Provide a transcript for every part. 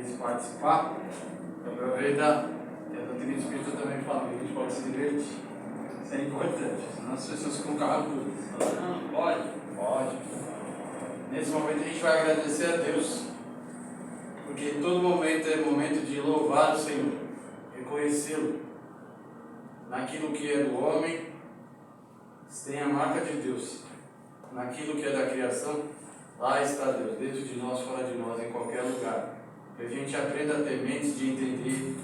deles participar, aproveita que a doutrina espírita também fala que a gente pode se divertir. Isso é importante, senão as pessoas ficam carrancudas. Não, pode. Nesse momento a gente vai agradecer a Deus, porque todo momento é momento de louvar o Senhor, reconhecê-lo. Naquilo que é do homem, tem a marca de Deus. Naquilo que é da criação, lá está Deus, dentro de nós, fora de nós, em qualquer lugar. Que a gente aprenda a ter mentes de entender,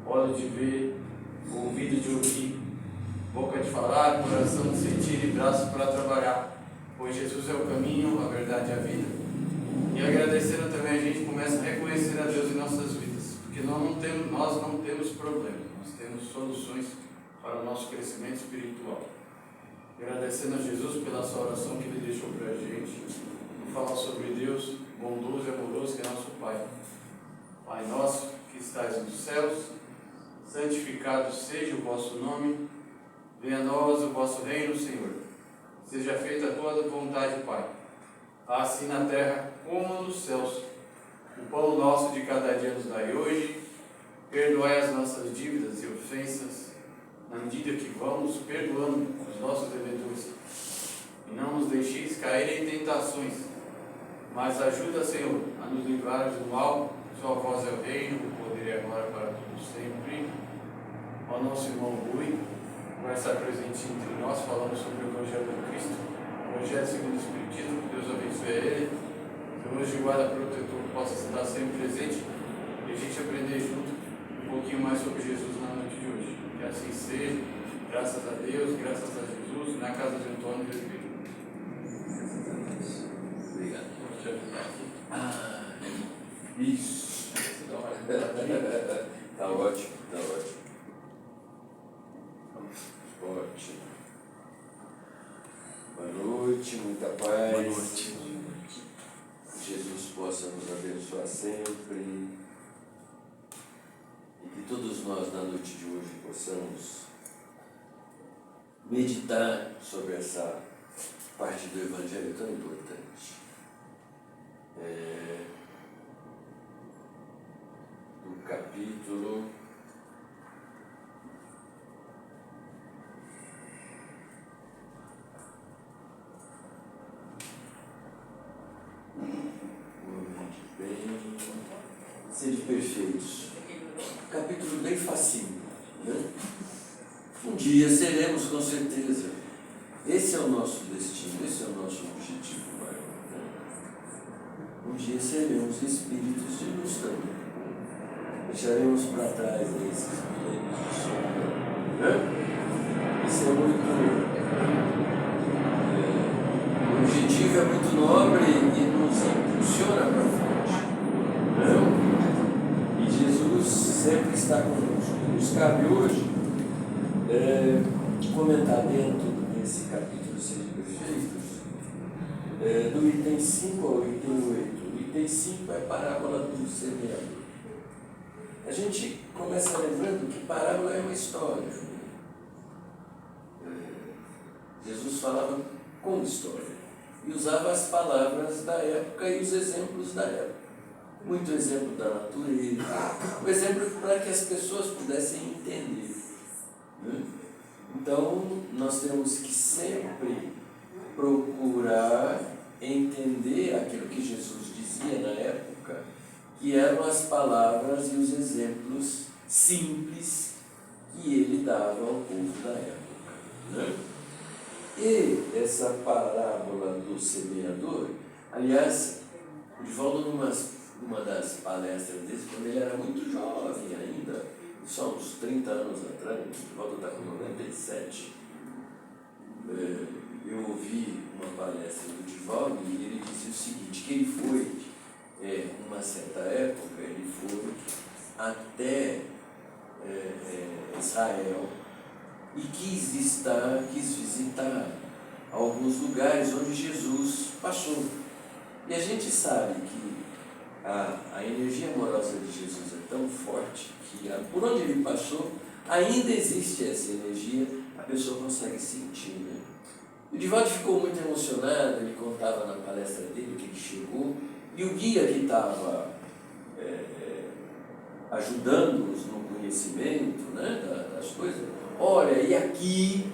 olho de ver, ouvido de ouvir, boca de falar, coração de sentir e braços para trabalhar. Pois Jesus é o caminho, a verdade e a vida. E agradecendo também, a gente começa a reconhecer a Deus em nossas vidas. Porque nós não temos problemas, nós temos soluções para o nosso crescimento espiritual. Agradecendo a Jesus pela sua oração que Ele deixou para a gente, falar sobre Deus bondoso e amoroso que é nosso Pai. Pai nosso que estais nos céus, santificado seja o vosso nome, venha a nós o vosso reino, Senhor. Seja feita a tua vontade, Pai, assim na terra como nos céus. O pão nosso de cada dia nos dai hoje, perdoai as nossas dívidas e ofensas, na medida que vamos perdoando os nossos devedores. E não nos deixeis cair em tentações, mas ajuda, Senhor, a nos livrar do mal. Sua voz é o reino, o poder e a glória para todos sempre. Ao nosso irmão Rui, vai estar presente entre nós, falando sobre o Evangelho de Cristo, o Evangelho segundo o Espiritismo. Que Deus abençoe ele. Que o anjo de guarda protetor possa estar sempre presente e a gente aprender junto um pouquinho mais sobre Jesus na noite de hoje. Que assim seja, graças a Deus, graças a Jesus, na casa de Antônio e Espírito. Obrigado. Vou te ajudar aqui. Isso. Tá ótimo, tá ótimo. Ótimo. Boa noite, muita paz. Boa noite. Que Jesus possa nos abençoar sempre. E que todos nós, na noite de hoje, possamos meditar sobre essa parte do Evangelho tão importante. Do capítulo 20, sede perfeitos. Capítulo bem facinho, né? Um dia seremos, com certeza. Esse é o nosso destino, esse é o nosso objetivo maior, né? Um dia seremos espíritos de luz também. Deixaremos para trás esses milênios de sombra, né? Isso é muito... o objetivo é muito nobre e nos impulsiona para frente, né? E Jesus sempre está conosco. Nos cabe hoje comentar dentro desse capítulo Sede Perfeitos, do item 5 ao item 8. O item 5 é a parábola do semeador. A gente começa lembrando que parábola é uma história. Jesus falava com história e usava as palavras da época e os exemplos da época. Muito exemplo da natureza, um exemplo para que as pessoas pudessem entender, né? Então, nós temos que sempre procurar entender aquilo que Jesus dizia na época, que eram as palavras e os exemplos simples que ele dava ao povo da época, né? E essa parábola do semeador, aliás, o Divaldo, numa das palestras dele, quando ele era muito jovem ainda, só uns 30 anos atrás, o Divaldo está com 97, eu ouvi uma palestra do Divaldo e ele dizia o seguinte, que ele foi, numa certa época, ele foi até Israel e quis visitar alguns lugares onde Jesus passou. E a gente sabe que a energia amorosa de Jesus é tão forte que por onde ele passou, ainda existe essa energia, a pessoa consegue sentir, né? O Divaldo ficou muito emocionado, ele contava na palestra dele que ele chegou, e o guia que estava ajudando-os no conhecimento, né, das coisas. Olha, e aqui,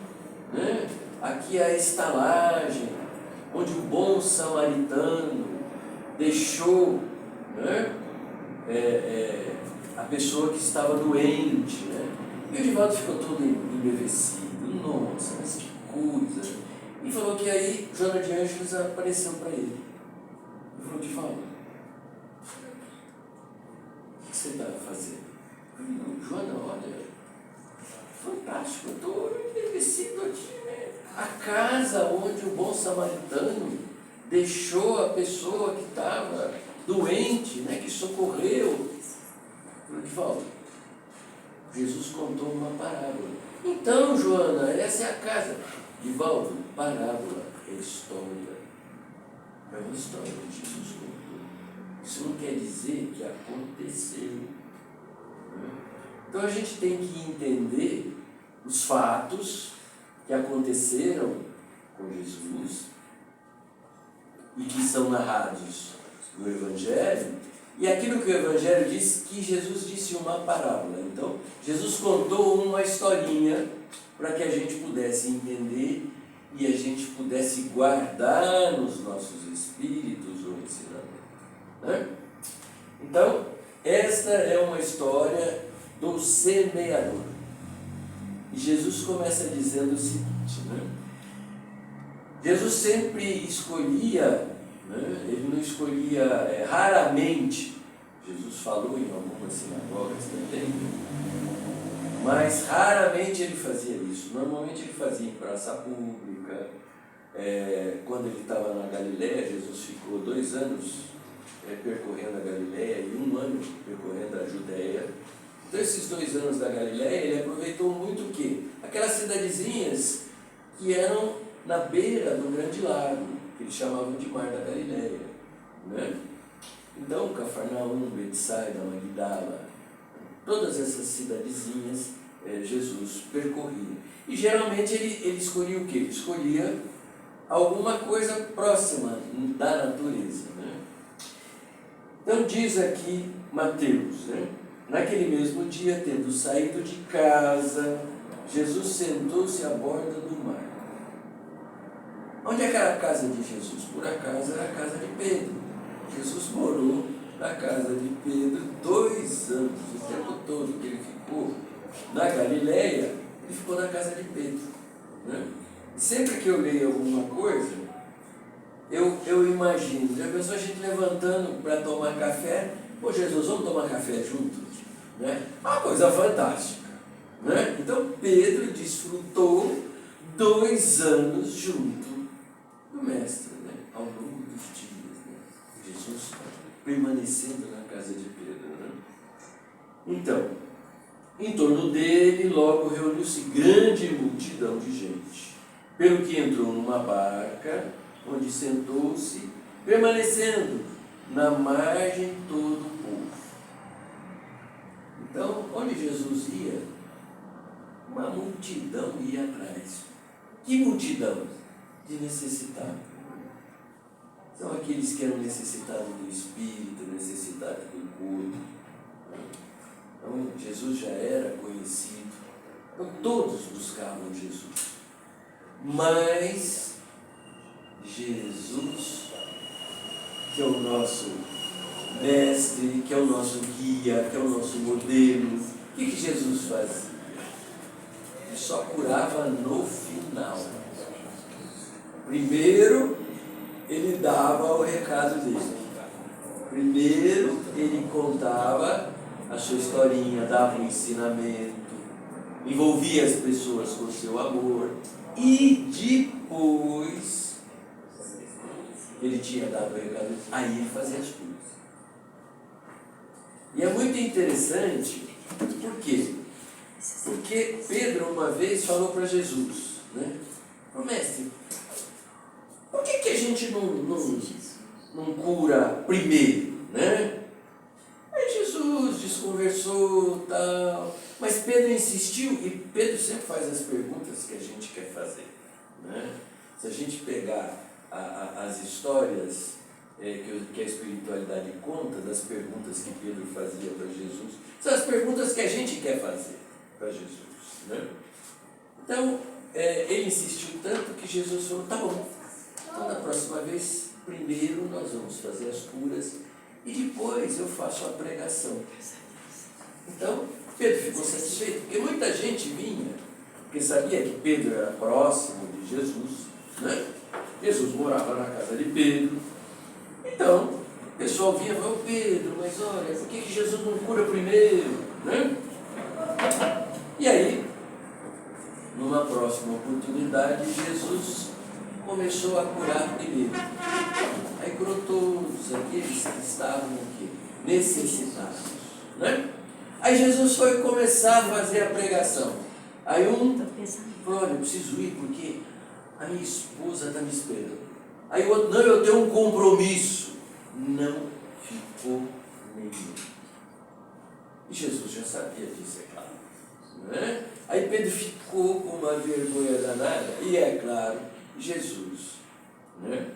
né, aqui a estalagem, onde o bom samaritano deixou, né, a pessoa que estava doente, né? E o Divaldo ficou todo embevecido. Nossa, mas que coisa! E falou que aí Joana de Ângeles apareceu para ele. E falou: Divaldo, o que você está fazendo? Eu falei: não, Joana, olha, fantástico, eu estou embevecido aqui, né? A casa onde o bom samaritano deixou a pessoa que estava doente, né? Que socorreu. Eu falei: Divaldo, Jesus contou uma parábola. Então, Joana, essa é a casa. Divaldo, parábola é história. É uma história que Jesus contou. Isso não quer dizer que aconteceu. Então a gente tem que entender os fatos que aconteceram com Jesus e que são narrados no Evangelho, e aquilo que o Evangelho diz, que Jesus disse uma parábola. Então, Jesus contou uma historinha para que a gente pudesse entender e a gente pudesse guardar nos nossos espíritos o ensinamento, né? Então, esta é uma história do semeador. E Jesus começa dizendo o seguinte, né? Jesus sempre escolhia, né? Ele não escolhia raramente. Jesus falou em algumas sinagogas também, mas raramente ele fazia isso. Normalmente ele fazia em praça pública. Quando ele estava na Galileia, Jesus ficou 2 anos percorrendo a Galileia e 1 ano percorrendo a Judéia. Então, esses 2 anos da Galileia, ele aproveitou muito o quê? Aquelas cidadezinhas que eram na beira do grande lago, que eles chamavam de Mar da Galileia, né? Então, Cafarnaum, Betsaida, Magdala, todas essas cidadezinhas Jesus percorria. E geralmente ele escolhia o quê? Ele escolhia alguma coisa próxima da natureza, né? Então diz aqui Mateus, né? Naquele mesmo dia, tendo saído de casa, Jesus sentou-se à borda do mar. Onde é que era a casa de Jesus? Por acaso era a casa de Pedro. Jesus morou na casa de Pedro 2 anos, o tempo todo que ele ficou na Galileia, ele ficou na casa de Pedro, né? Sempre que eu leio alguma coisa, eu imagino, já pensou a gente levantando para tomar café? Pô, Jesus, vamos tomar café juntos? Né? Uma coisa fantástica, né? Então Pedro desfrutou 2 anos junto do Mestre, né? Ao longo dos dias, né? Jesus permanecendo na casa de Pedro, né? Então, em torno dele logo reuniu-se grande multidão de gente, pelo que entrou numa barca, onde sentou-se, permanecendo na margem todo o povo. Então, onde Jesus ia, uma multidão ia atrás. Que multidão? De necessitados. São aqueles que eram necessitados do Espírito, necessitados do corpo. Então, Jesus já era conhecido. Então, todos buscavam Jesus. Mas Jesus, que é o nosso mestre, que é o nosso guia, que é o nosso modelo, o que Jesus fazia? Ele só curava no final. Primeiro, ele dava o recado dele. Primeiro, ele contava a sua historinha, dava um ensinamento, envolvia as pessoas com o seu amor, e depois ele tinha dado o recado, aí ele fazia as coisas. E é muito interessante, por quê? Porque Pedro uma vez falou para Jesus, né? Ô mestre, por que a gente não cura primeiro, né? Aí Jesus desconversou, tal, mas Pedro insistiu, e Pedro sempre faz as perguntas que a gente quer fazer, né? Se a gente pegar as histórias que a espiritualidade conta, das perguntas que Pedro fazia para Jesus, são as perguntas que a gente quer fazer para Jesus, né? Então, ele insistiu tanto que Jesus falou, tá bom, então da próxima vez, primeiro nós vamos fazer as curas e depois eu faço a pregação. Então, Pedro ficou satisfeito, porque muita gente vinha, porque sabia que Pedro era próximo de Jesus, né? Jesus morava na casa de Pedro. Então, o pessoal vinha e falava, Pedro, mas olha, por que Jesus não cura primeiro? Né? E aí, numa próxima oportunidade, Jesus começou a curar primeiro. Aí curou todos aqueles que estavam aqui, necessitados. Né? Aí Jesus foi começar a fazer a pregação. Aí um falou, olha, eu preciso ir porque a minha esposa está me esperando. Aí o outro, não, eu tenho um compromisso. Não ficou nenhum. E Jesus já sabia disso, é claro. Né? Aí Pedro ficou com uma vergonha danada, e é claro, Jesus, né,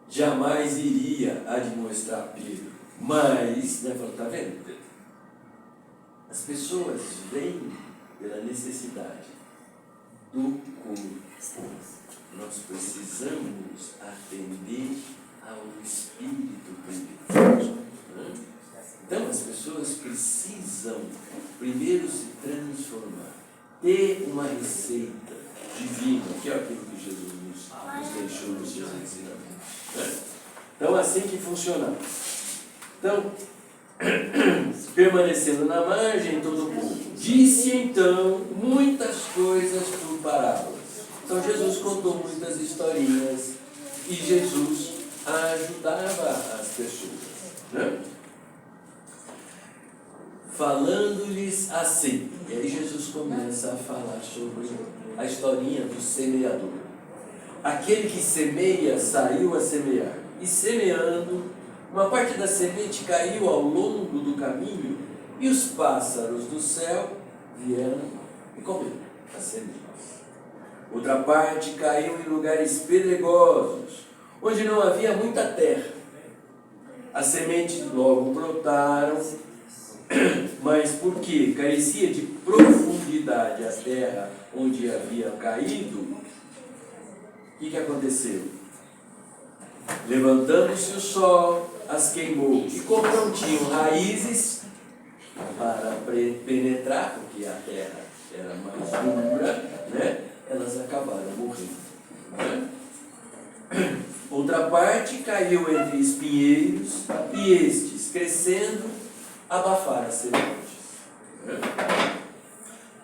jamais iria admoestar Pedro, mas, né, falou, tá vendo, Pedro? As pessoas vêm pela necessidade do corpo. Nós precisamos atender ao Espírito primeiro. Né? Então, as pessoas precisam primeiro se transformar, ter uma receita divina, que é aquilo que Jesus nos deixou nos seus ensinamentos. Né? Então, assim que funciona. Então, permanecendo na margem todo o povo, disse então muitas coisas por parábolas. Então, Jesus contou muitas historinhas e Jesus ajudava as pessoas, né? Falando-lhes assim. E aí Jesus começa a falar sobre a historinha do semeador. Aquele que semeia saiu a semear, e semeando, uma parte da semente caiu ao longo do caminho, e os pássaros do céu vieram e comeram a semente. Outra parte caiu em lugares pedregosos, onde não havia muita terra. As sementes logo brotaram, mas porque carecia de profundidade a terra onde havia caído, o que aconteceu? Levantando-se o sol, as queimou, e como não tinham raízes para penetrar, porque a terra era mais dura, né? Elas acabaram morrendo. Né? Outra parte caiu entre espinheiros, e estes, crescendo, abafaram as sementes.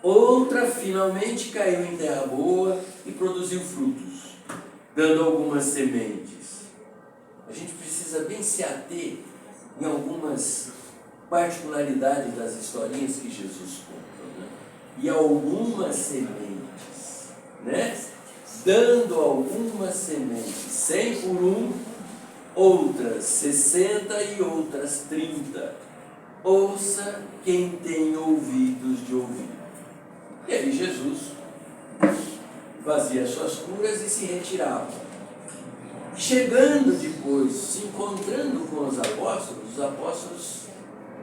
Outra, finalmente, caiu em terra boa e produziu frutos, dando algumas sementes. A gente precisa bem se ater em algumas particularidades das historinhas que Jesus conta, né? E algumas sementes, né? Dando algumas sementes, 100 por um, outras 60 e outras 30. Ouça quem tem ouvidos de ouvir. E aí Jesus fazia suas curas e se retirava. Chegando depois, se encontrando com os apóstolos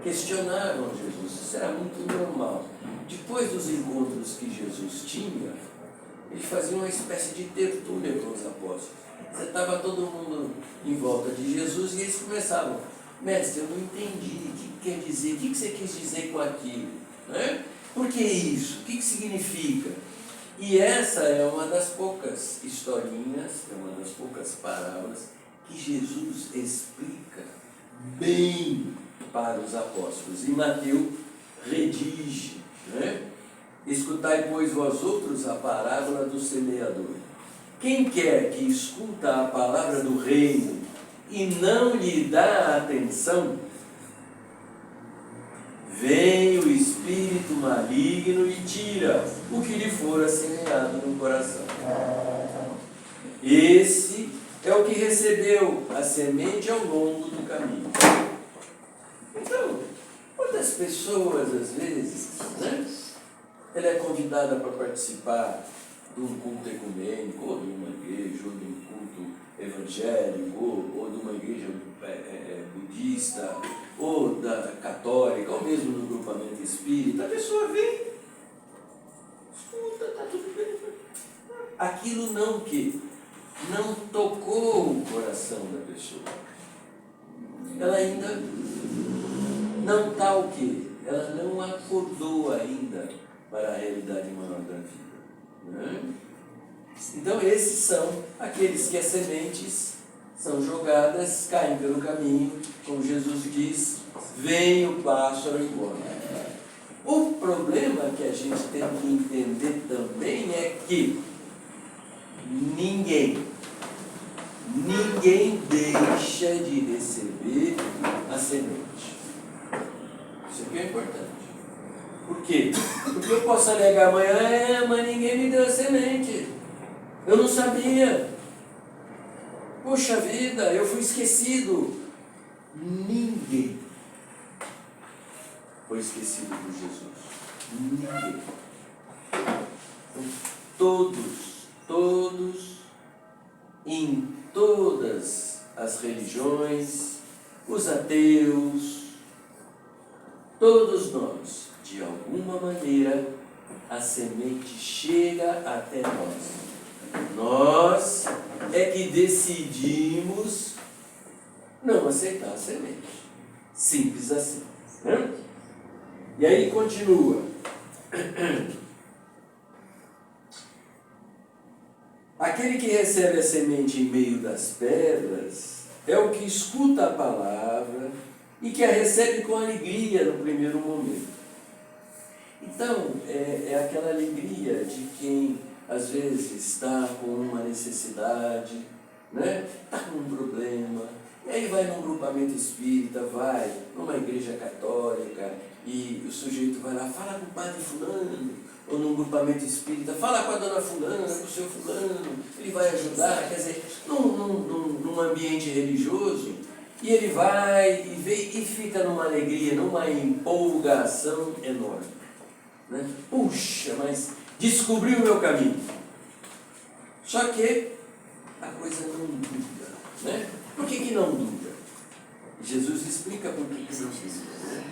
questionaram Jesus. Isso era muito normal. Depois dos encontros que Jesus tinha, ele fazia uma espécie de tertúlia com os apóstolos. Você estava todo mundo em volta de Jesus e eles começavam, mestre, eu não entendi, o que quer dizer, o que você quis dizer com aquilo? Né? Por que isso? O que significa? E essa é uma das poucas historinhas, é uma das poucas parábolas que Jesus explica bem para os apóstolos. E Mateus redige, né? Escutai, pois, vós outros a parábola do semeador. Quem quer que escuta a palavra do reino e não lhe dá atenção, vem o espírito maligno e tira o que lhe fora semeado no coração. Esse é o que recebeu a semente ao longo do caminho. Então, quantas pessoas, às vezes, né, ela é convidada para participar de um culto ecumênico, ou de uma igreja, ou de um culto evangélico, ou de uma igreja budista, ou da católica, ou mesmo no grupamento espírita, a pessoa vem, escuta, está tudo bem. Aquilo não tocou o coração da pessoa. Ela ainda não está o quê? Ela não acordou ainda para a realidade maior da vida. Né? Então esses são aqueles que as sementes são jogadas, caem pelo caminho, como Jesus diz, vem o pássaro embora. O problema que a gente tem que entender também é que ninguém deixa de receber a semente. Isso aqui é importante. Por quê? Porque eu posso alegar amanhã, mas ninguém me deu a semente. Eu não sabia. Poxa vida, eu fui esquecido. Ninguém foi esquecido por Jesus. Ninguém. Então, todos, em todas as religiões, os ateus, todos nós, de alguma maneira, a semente chega até nós. Nós é que decidimos não aceitar a semente. Simples assim. Né? E aí continua. Aquele que recebe a semente em meio das pedras é o que escuta a palavra e que a recebe com alegria no primeiro momento. Então, é aquela alegria de quem às vezes está com uma necessidade, né? Está com um problema, e aí vai num grupamento espírita, vai numa igreja católica, e o sujeito vai lá, fala com o padre fulano, ou num grupamento espírita, fala com a dona fulana, com o seu fulano, ele vai ajudar, quer dizer, num ambiente religioso, e ele vai e vê e fica numa alegria, numa empolgação enorme. Né? Puxa, mas descobri o meu caminho. Só que a coisa não dura. Né? Por que não dura? Jesus explica por que não dura. Né?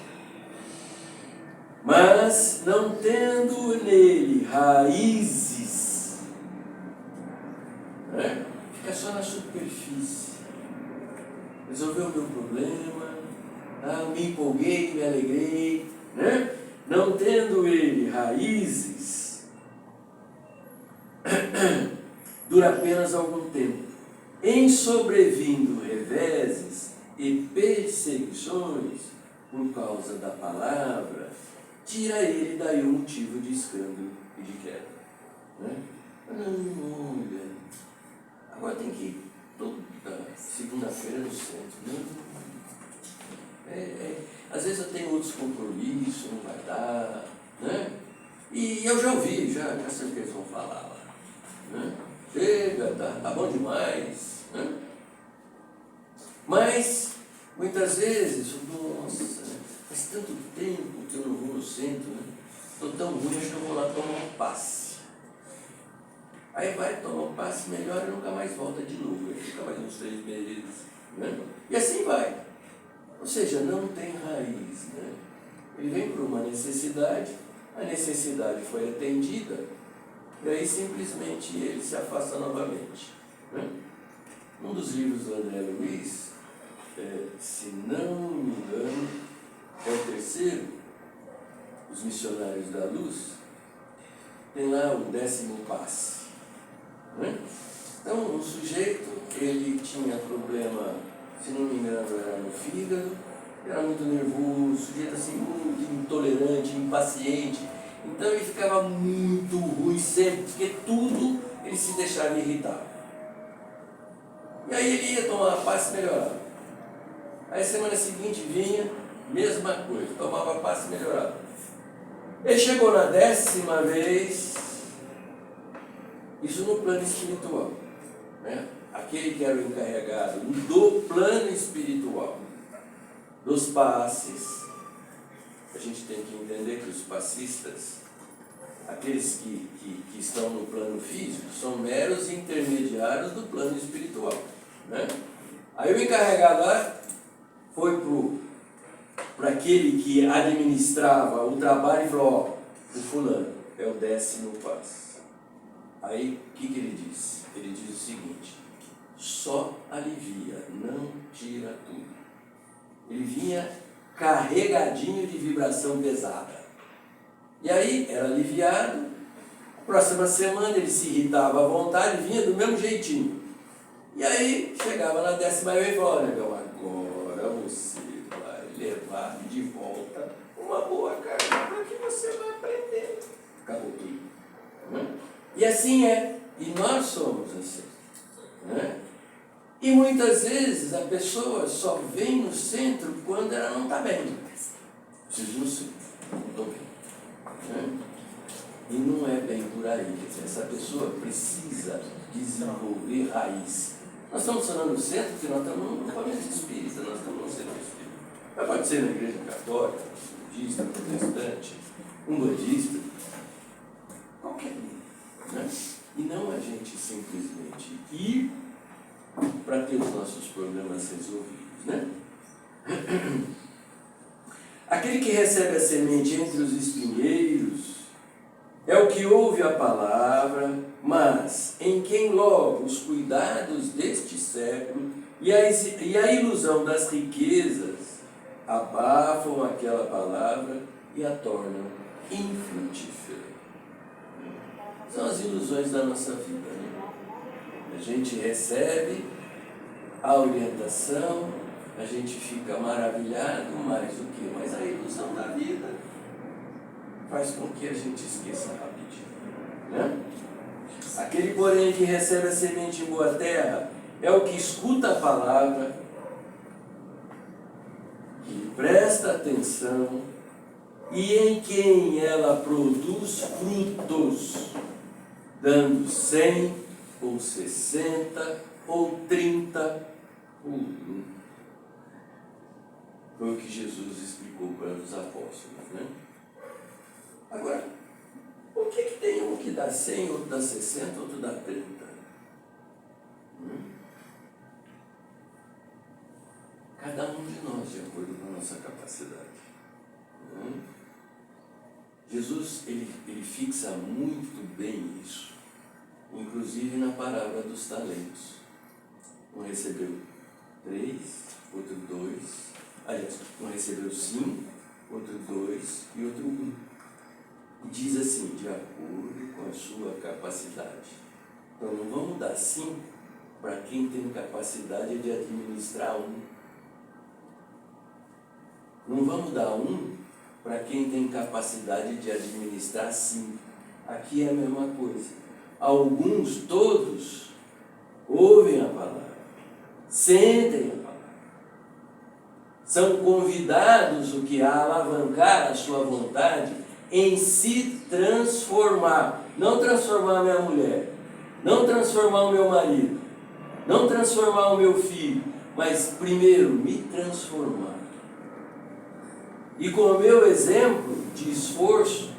Mas não tendo nele raízes, né? Fica só na superfície. Resolveu o meu problema, me empolguei, me alegrei, né? Não tendo ele raízes, dura apenas algum tempo. Em sobrevindo reveses e perseguições por causa da palavra, tira ele daí um motivo de escândalo e de queda. Né? Não, olha, agora tem que ir toda segunda-feira no centro. Às vezes eu tenho outros compromissos, não vai dar, né? E eu já ouvi, já sei o que eles vão falar lá. Né? Chega, tá bom demais. Né? Mas, muitas vezes, nossa, faz tanto tempo que eu não vou no centro, né? Estou tão ruim, acho que eu vou lá tomar um passe. Aí vai tomar um passe melhor e nunca mais volta de novo. Aí fica mais uns 3 meses. Né? E assim vai. Ou seja, não tem raiz. Né? Ele vem por uma necessidade, a necessidade foi atendida, e aí simplesmente ele se afasta novamente. Né? Um dos livros do André Luiz, se não me engano, é o terceiro, Os Missionários da Luz, tem lá o 10º passe. Né? Então, o sujeito, ele tinha problema, se não me engano, era no fígado, era muito nervoso, sujeito assim, muito intolerante, impaciente. Então ele ficava muito ruim sempre, porque tudo ele se deixava irritar. E aí ele ia tomar passe e melhorava. Aí semana seguinte vinha, mesma coisa, tomava passe e melhorava. Ele chegou na 10ª vez, isso no plano espiritual, né? Aquele que era o encarregado do plano espiritual, dos passes. A gente tem que entender que os passistas, aqueles que estão no plano físico, são meros intermediários do plano espiritual, né? Aí o encarregado lá foi para aquele que administrava o trabalho e falou: ó, o fulano é o 10º passo. Aí o que ele diz? Ele diz o seguinte: só alivia, não tira tudo. Ele vinha carregadinho de vibração pesada. E aí era aliviado. Próxima semana ele se irritava à vontade, vinha do mesmo jeitinho. E aí chegava na 10ª vez e falou: olha, meu, agora você vai levar de volta uma boa carga para que você vai aprender. Acabou tudo. E assim é. E nós somos assim. Né? E muitas vezes a pessoa só vem no centro quando ela não está bem. Preciso no centro, não estou bem. Né? E não é bem por aí. Essa pessoa precisa desenvolver raiz. Nós estamos falando no centro porque nós estamos no movimento espírita, nós estamos no centro espírita. Mas pode ser na igreja católica, budista, protestante, umbandista, qualquer um. Né? E não a gente simplesmente ir para ter os nossos problemas resolvidos. Né? Aquele que recebe a semente entre os espinheiros é o que ouve a palavra, mas em quem logo os cuidados deste século e a ilusão das riquezas abafam aquela palavra e a tornam infrutífera. São as ilusões da nossa vida. Né? A gente recebe a orientação, a gente fica maravilhado, mas o quê? Mas a ilusão da vida faz com que a gente esqueça rapidinho. Né? Aquele, porém, que recebe a semente em boa terra é o que escuta a palavra, que presta atenção e em quem ela produz frutos, dando 100 ou 60 ou 30 ou 1. Foi o que Jesus explicou para os apóstolos. Né? Agora, por que tem um que dá 100, outro dá 60, outro dá 30? Cada um de nós, de acordo com a nossa capacidade. Jesus, ele fixa muito bem isso, inclusive na parábola dos talentos. Um recebeu 3, outro 2, aliás, um recebeu 5, outro 2 e outro 1. E diz assim: de acordo com a sua capacidade. Então não vamos dar 5 para quem tem capacidade de administrar 1. Não vamos dar 1 para quem tem capacidade de administrar 5. Aqui é a mesma coisa. Alguns, todos, ouvem a palavra, sentem a palavra, são convidados o que a alavancar a sua vontade em se transformar. Não transformar a minha mulher, não transformar o meu marido, não transformar o meu filho, mas primeiro me transformar. E com o meu exemplo de esforço,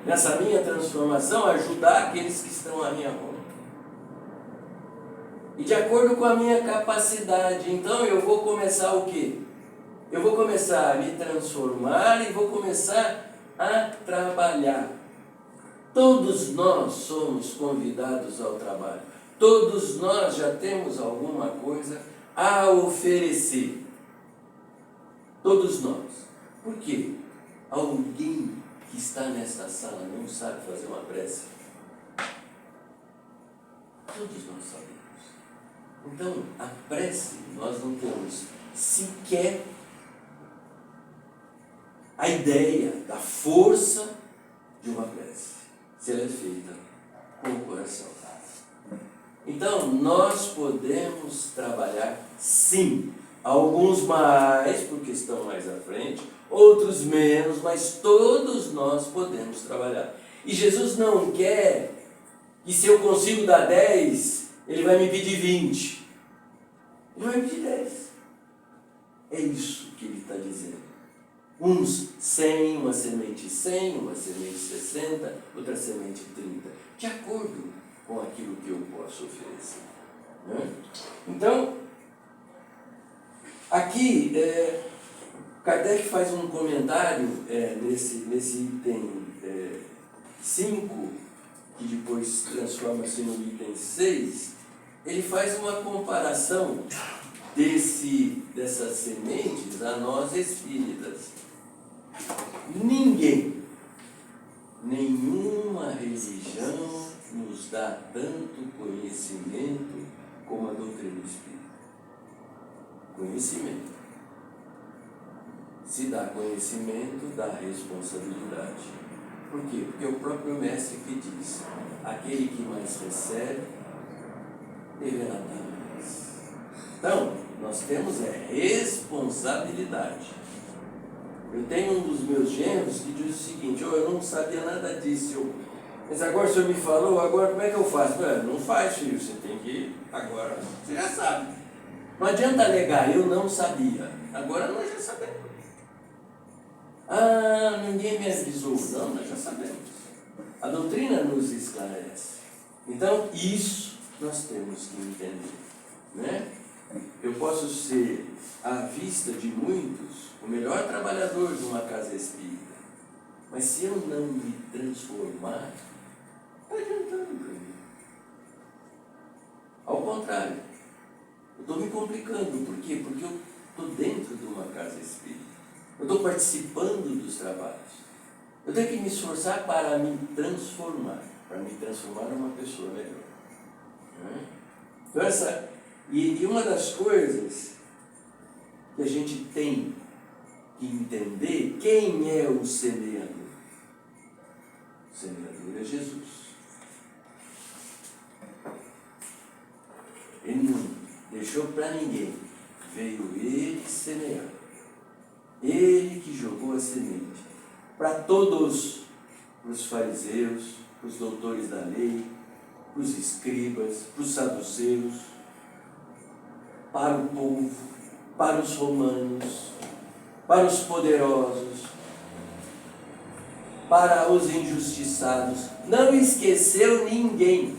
nessa minha transformação, ajudar aqueles que estão à minha volta. E de acordo com a minha capacidade, então eu vou começar o quê? Eu vou começar a me transformar e vou começar a trabalhar. Todos nós somos convidados ao trabalho. Todos nós já temos alguma coisa a oferecer. Todos nós. Por quê? Alguém que está nesta sala não sabe fazer uma prece? Todos nós sabemos. Então, a prece, nós não temos sequer a ideia da força de uma prece, se ela é feita com o coração. Então, nós podemos trabalhar sim, alguns mais, porque estão mais à frente, outros menos, mas todos nós podemos trabalhar. E Jesus não quer que se eu consigo dar 10, ele vai me pedir 20. Ele vai me pedir 10. É isso que ele está dizendo. Uns 100, uma semente 100, uma semente 60, outra semente 30, de acordo com aquilo que eu posso oferecer. Né? Então, aqui, Kardec faz um comentário nesse item 5, que depois transforma-se no item 6, ele faz uma comparação dessas sementes a nós espíritas. Ninguém, nenhuma religião nos dá tanto conhecimento como a doutrina espírita. Conhecimento. Se dá conhecimento, dá responsabilidade. Por quê? Porque é o próprio mestre que diz: aquele que mais recebe, deverá dar mais. Então, nós temos responsabilidade. Eu tenho um dos meus genros que diz o seguinte: eu não sabia nada disso, mas agora o senhor me falou, agora como é que eu faço? Não faz, filho, você tem que ir, agora você já sabe. Não adianta alegar, eu não sabia, agora nós já sabemos. Ah, ninguém me avisou. Não, nós já sabemos. A doutrina nos esclarece. Então, isso nós temos que entender. Né? Eu posso ser, à vista de muitos, o melhor trabalhador de uma casa espírita, mas se eu não me transformar, não está adiantando para mim. Ao contrário, eu estou me complicando. Por quê? Porque eu estou dentro de uma casa espírita. Eu estou participando dos trabalhos. Eu tenho que me esforçar para me transformar numa pessoa melhor. Então e uma das coisas que a gente tem que entender, quem é o semeador? O semeador é Jesus. Ele não deixou para ninguém, veio ele semear. Ele que jogou a semente para todos, para os fariseus, para os doutores da lei, para os escribas, para os saduceus, para o povo, para os romanos, para os poderosos, para os injustiçados. Não esqueceu ninguém.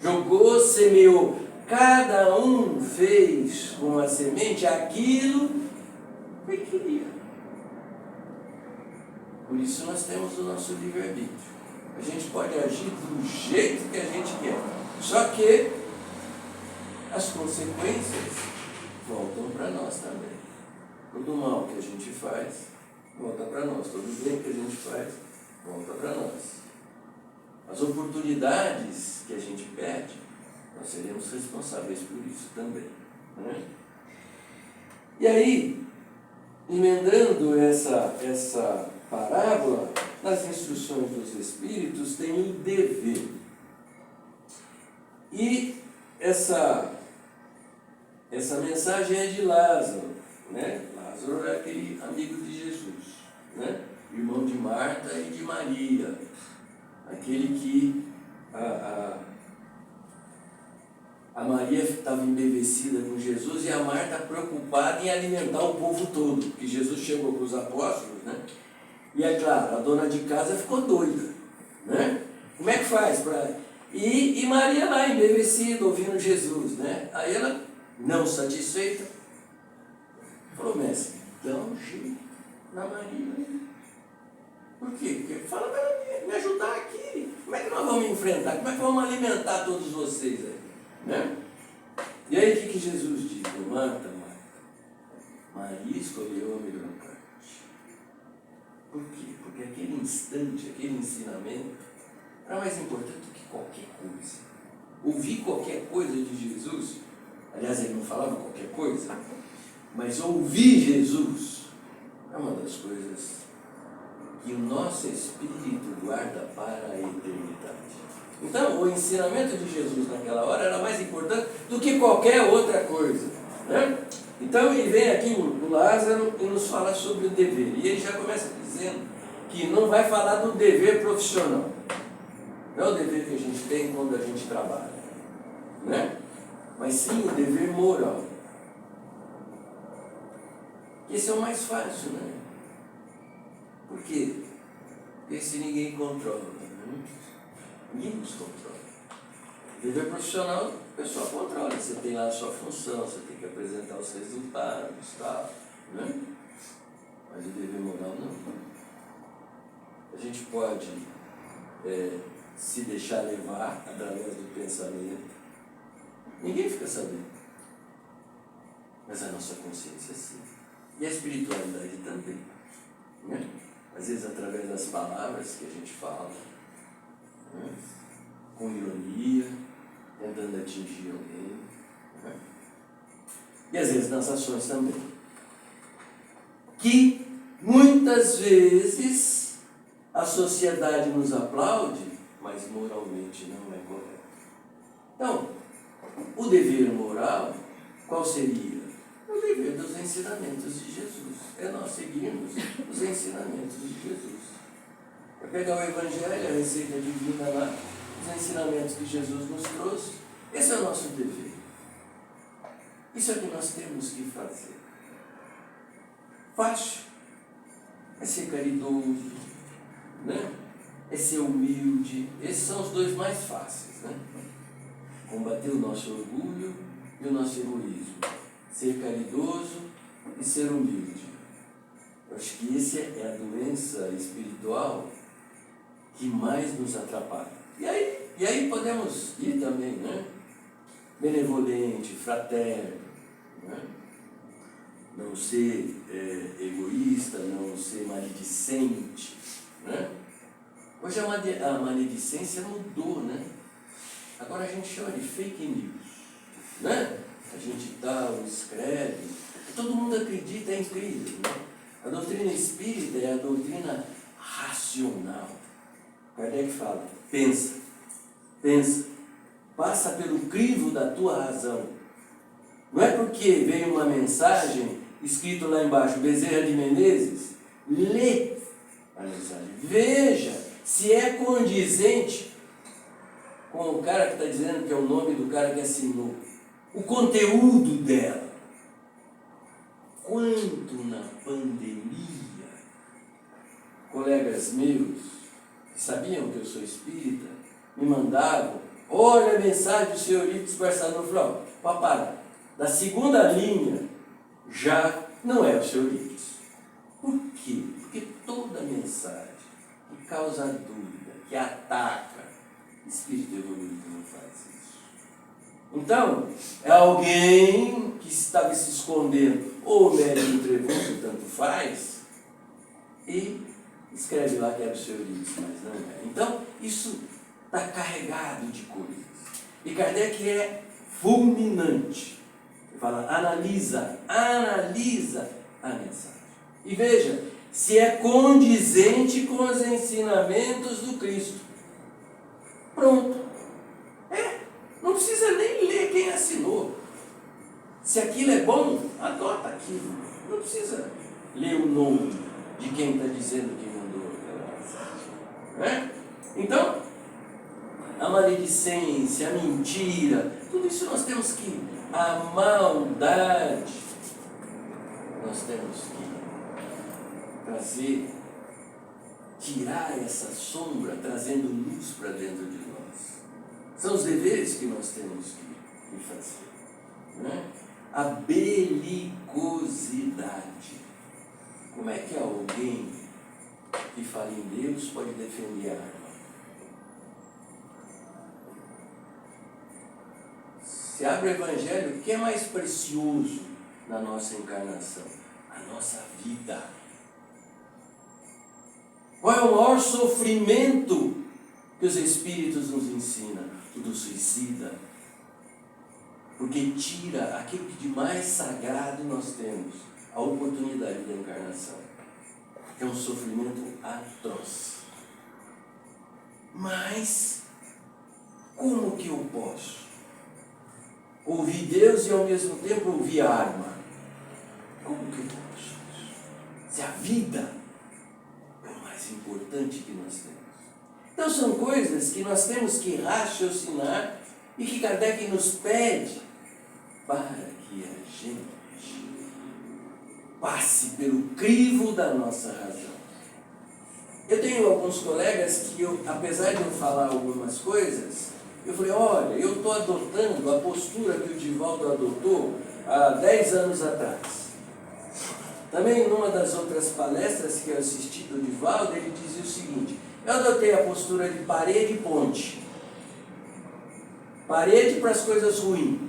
Jogou, semeou. Cada um fez com a semente aquilo que queria. Por isso nós temos o nosso livre-arbítrio. A gente pode agir do jeito que a gente quer. Só que as consequências voltam para nós também. Todo mal que a gente faz, volta para nós. Todo bem que a gente faz, volta para nós. As oportunidades que a gente perde, nós seremos responsáveis por isso também. Né? E aí, emendando essa parábola, nas instruções dos Espíritos tem o dever. E essa mensagem é de Lázaro. Né? Lázaro é aquele amigo de Jesus, né? Irmão de Marta e de Maria, aquele que a Maria estava embevecida com Jesus e a Marta preocupada em alimentar o povo todo, porque Jesus chegou para os apóstolos, né? E é claro, a dona de casa ficou doida, né? Como é que faz para... E Maria lá embevecida, ouvindo Jesus, né? Aí ela, não satisfeita, falou: mestre, dá um jeito na Maria. Por quê? Porque fala para ela me ajudar aqui. Como é que nós vamos enfrentar? Como é que vamos alimentar todos vocês aí? Né? E aí o que Jesus diz? Marta, Maria escolheu a melhor parte. Por quê? Porque aquele instante, aquele ensinamento era mais importante do que qualquer coisa. Ouvir qualquer coisa de Jesus, aliás, ele não falava qualquer coisa, mas ouvir Jesus é uma das coisas que o nosso espírito guarda para a eternidade. Então, o ensinamento de Jesus naquela hora era mais importante do que qualquer outra coisa. Né? Então, ele vem aqui, o Lázaro, e nos fala sobre o dever. E ele já começa dizendo que não vai falar do dever profissional. Não é o dever que a gente tem quando a gente trabalha, né? Mas sim o dever moral. Esse é o mais fácil, né? Por quê? Porque se ninguém controla, ninguém nos controla. Dever profissional, o pessoal controla, você tem lá a sua função, você tem que apresentar os resultados, tal, né? Mas o dever moral não. A gente pode se deixar levar através do pensamento. Ninguém fica sabendo. Mas a nossa consciência sim. E a espiritualidade também. Né? Às vezes através das palavras que a gente fala, né? Com ironia, tentando atingir alguém. Né? E às vezes nas ações também. Que muitas vezes a sociedade nos aplaude, mas moralmente não é correto. Então, o dever moral, qual seria? O dever dos ensinamentos de Jesus. É nós seguirmos os ensinamentos de Jesus. É pegar o Evangelho, a receita divina lá, os ensinamentos que Jesus nos trouxe. Esse é o nosso dever. Isso é o que nós temos que fazer. Fácil. É ser caridoso, né? É ser humilde. Esses são os dois mais fáceis, né? Combater o nosso orgulho e o nosso egoísmo. Ser caridoso e ser humilde. Eu acho que essa é a doença espiritual que mais nos atrapalha. E aí podemos ir também, né? Benevolente, fraterno, né? Não ser egoísta, não ser maledicente, né? Hoje a maledicência mudou, né? Agora a gente chama de fake news, né? A gente escreve, todo mundo acredita, é incrível, né? A doutrina espírita é a doutrina racional. Kardec fala, pensa, passa pelo crivo da tua razão. Não é porque veio uma mensagem escrito lá embaixo, Bezerra de Menezes, lê a mensagem, veja se é condizente com o cara que está dizendo que é o nome do cara que assinou, o conteúdo dela. Quanto na pandemia, colegas meus que sabiam que eu sou espírita, me mandavam, olha a mensagem do senhor Eurípides Barçanufo. Eu falei, papai, da segunda linha já não é o senhor Eurípides. Por quê? Porque toda mensagem que causa dúvida, que ataca, espírito evoluído não faz isso. Então, é alguém que estava se escondendo, ou médium trevoso, tanto faz, e escreve lá que é do senhor Eurípides, mas não é. Então, isso está carregado de coisas. E Kardec é fulminante. Ele fala, analisa a mensagem. E veja, se é condizente com os ensinamentos do Cristo. Pronto. Não precisa nem ler quem assinou. Se aquilo é bom, adota aquilo. Não precisa ler o nome de quem está dizendo que mandou aquela mensagem. Então, a maledicência, a mentira, tudo isso nós temos que, a maldade, nós temos que trazer, tirar essa sombra, trazendo luz para dentro de nós. São os deveres que nós temos que fazer. Né? A belicosidade. Como é que alguém que fala em Deus pode defender a arma? Se abre o Evangelho, o que é mais precioso na nossa encarnação? A nossa vida. Qual é o maior sofrimento que os Espíritos nos ensinam? O do suicida. Porque tira aquilo que de mais sagrado nós temos, a oportunidade da encarnação. É um sofrimento atroz. Mas, como que eu posso ouvir Deus e ao mesmo tempo ouvir a arma? Como que eu posso isso? Se a vida é o mais importante que nós temos. Então são coisas que nós temos que raciocinar e que Kardec nos pede para que a gente passe pelo crivo da nossa razão. Eu tenho alguns colegas que, apesar de eu falar algumas coisas, eu falei, olha, eu estou adotando a postura que o Divaldo adotou há 10 anos atrás. Também, numa das outras palestras que eu assisti do Divaldo, ele dizia o seguinte: eu adotei a postura de parede e ponte. Parede para as coisas ruins.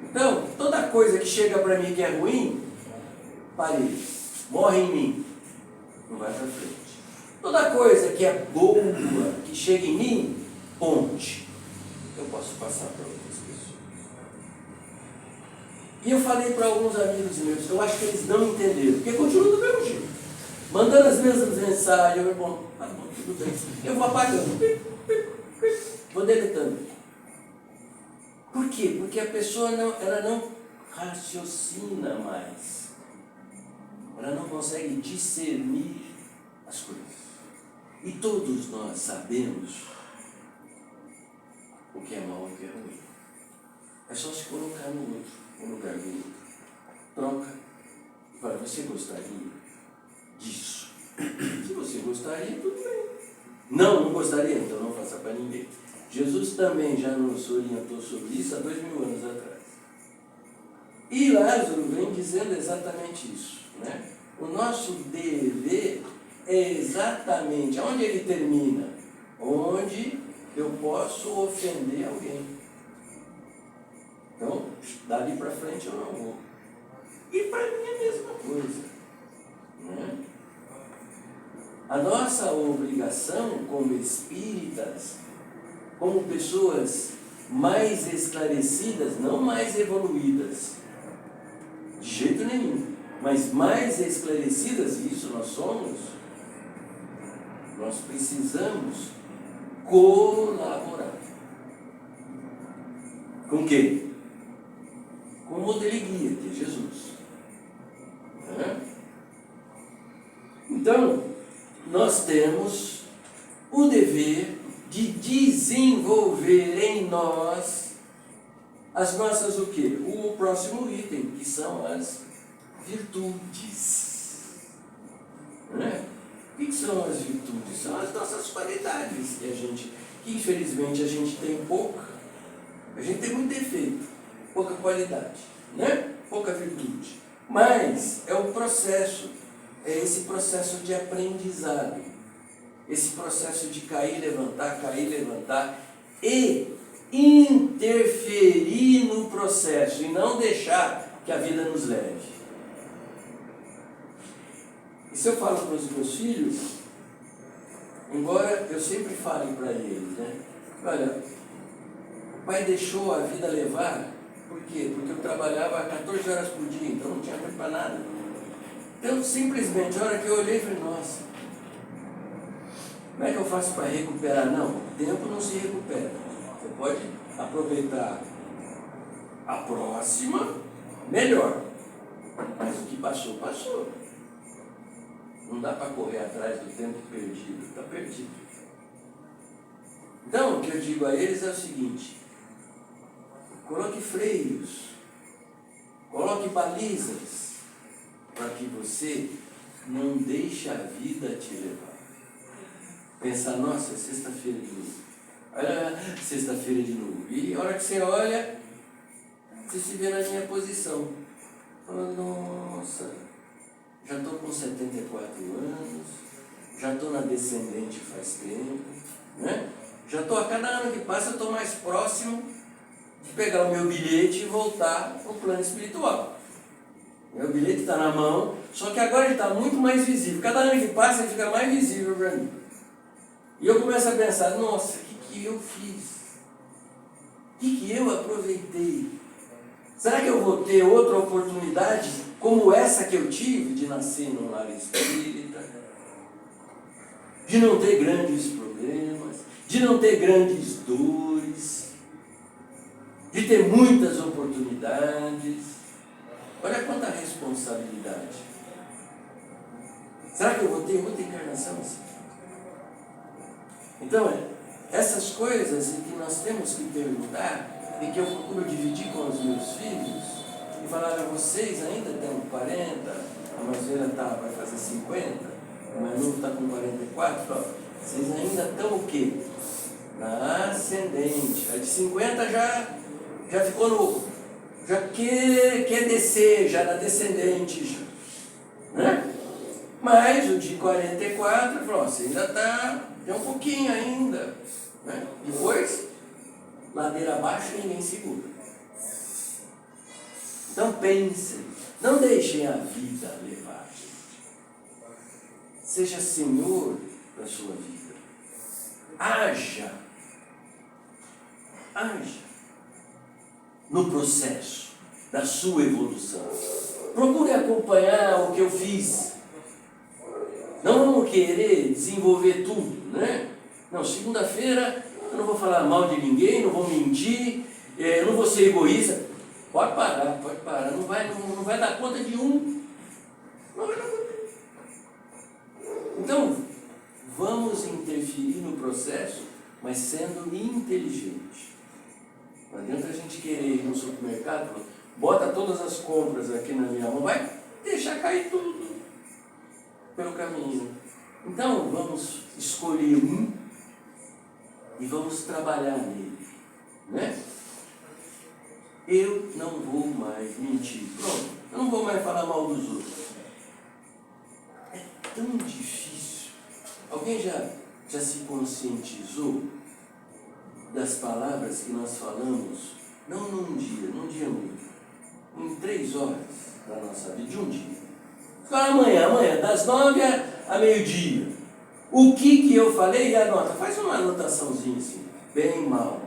Então, toda coisa que chega para mim que é ruim, parede. Morre em mim. Não vai para frente. Toda coisa que é boa, que chega em mim, ponte. Eu posso passar para outras pessoas. E eu falei para alguns amigos meus, eu acho que eles não entenderam, porque continua do mesmo jeito. Mandando as mesmas mensagens, eu vou, tudo bem. Eu vou apagando, vou deletando. Por quê? Porque a pessoa ela não raciocina mais. Ela não consegue discernir as coisas. E todos nós sabemos o que é mal e o que é ruim. É só se colocar no outro, no lugar do outro. Troca. Fala, você gostaria disso? Se você gostaria, tudo bem. Não gostaria? Então não faça para ninguém. Jesus também já nos orientou sobre isso há 2000 anos atrás. E Lázaro vem dizendo exatamente isso, né? O nosso dever é exatamente onde ele termina, onde eu posso ofender alguém. Então, dali para frente eu não vou. E para mim é a mesma coisa, né? A nossa obrigação como espíritas, como pessoas mais esclarecidas, não mais evoluídas, de jeito nenhum, mas mais esclarecidas, e isso nós somos, nós precisamos colaborar. Com quem? Com o modelo e guia, que é Jesus. Então, nós temos o dever de desenvolver em nós as nossas o quê? O próximo item, que são as virtudes. Né? O que são as virtudes? São as nossas qualidades que infelizmente a gente tem pouca. A gente tem muito defeito, pouca qualidade, né? Pouca virtude. Mas é o processo, é esse processo de aprendizado, esse processo de cair, levantar e interferir no processo e não deixar que a vida nos leve. E se eu falo para os meus filhos, embora eu sempre fale para eles, né? Olha, o pai deixou a vida levar, por quê? Porque eu trabalhava 14 horas por dia, então não tinha tempo para nada. Então, simplesmente, a hora que eu olhei, falei, nossa, como é que eu faço para recuperar? Não, o tempo não se recupera. Você pode aproveitar a próxima melhor, mas o que passou, passou. Não dá para correr atrás do tempo perdido, está perdido. Então, o que eu digo a eles é o seguinte: coloque freios, coloque balizas, para que você não deixe a vida te levar. Pensar, nossa, é sexta-feira de novo. Olha, sexta-feira de novo. E a hora que você olha, você se vê na minha posição. Fala, nossa, já estou com 74 anos, já estou na descendente faz tempo, né? Já estou, a cada ano que passa, eu estou mais próximo de pegar o meu bilhete e voltar para o plano espiritual. Meu bilhete está na mão, só que agora ele está muito mais visível. Cada ano que passa, ele fica mais visível para mim. E eu começo a pensar, nossa, o que eu fiz? O que eu aproveitei? Será que eu vou ter outra oportunidade como essa que eu tive de nascer num lar espírita? De não ter grandes problemas, de não ter grandes dores, de ter muitas oportunidades. Olha quanta responsabilidade. Será que eu vou ter outra encarnação assim? Então, essas coisas que nós temos que perguntar e que eu procuro dividir com os meus filhos e falar, vocês ainda têm 40, a mais velha vai fazer 50, o mais novo está com 44, fala, vocês ainda estão o quê? Na ascendente. A de 50 já ficou novo. Já quer descer, já na descendente. Já, né? Mas o de 44 falou, você ainda tem um pouquinho ainda. Né? Depois, ladeira abaixo, ninguém segura. Então pensem, não deixem a vida levar. Seja senhor da sua vida. Haja no processo da sua evolução. Procure acompanhar o que eu fiz. Não vamos querer desenvolver tudo, né? Não, segunda-feira eu não vou falar mal de ninguém, não vou mentir, não vou ser egoísta. Pode parar. Não vai dar conta de um. Não vai dar conta de um. Então, vamos interferir no processo, mas sendo inteligente. Não adianta a gente querer ir no supermercado, bota todas as compras aqui na minha mão, vai deixar cair tudo pelo caminho. Então, vamos escolher um e vamos trabalhar nele, né? Eu não vou mais mentir. Pronto, eu não vou mais falar mal dos outros. É tão difícil. Alguém já se conscientizou das palavras que nós falamos, não num dia único, em 3 horas da nossa vida, de um dia. Agora amanhã, das 9 a meio-dia. O que eu falei, anota, faz uma anotaçãozinha assim, bem, mal.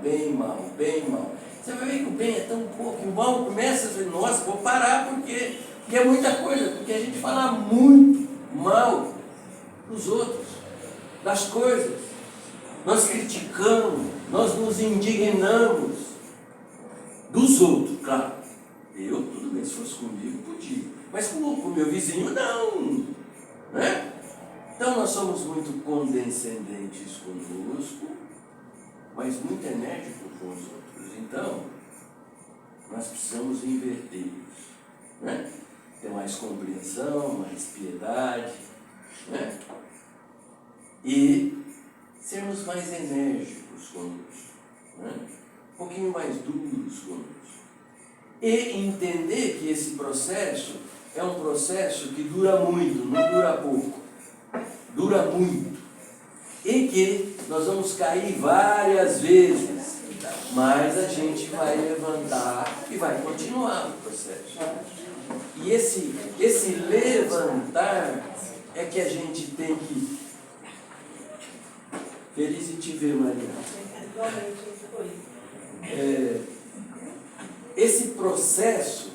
Você vai ver que o bem é tão pouco, e o mal começa a dizer, nossa, vou parar porque é muita coisa, porque a gente fala muito mal dos outros, das coisas. Nós criticamos, nós nos indignamos dos outros, claro. Eu, tudo bem, se fosse comigo, podia. Mas com o meu vizinho, não. Né? Então nós somos muito condescendentes conosco, mas muito enérgicos com os outros. Então, nós precisamos inverter isso. Né? Ter mais compreensão, mais piedade. Né? E sermos mais enérgicos conosco, né? Um pouquinho mais duros conosco. E entender que esse processo é um processo que dura muito, não dura pouco. Dura muito. E que nós vamos cair várias vezes, mas a gente vai levantar e vai continuar o processo. E esse levantar é que a gente tem que... Feliz em te ver, Maria. Esse processo,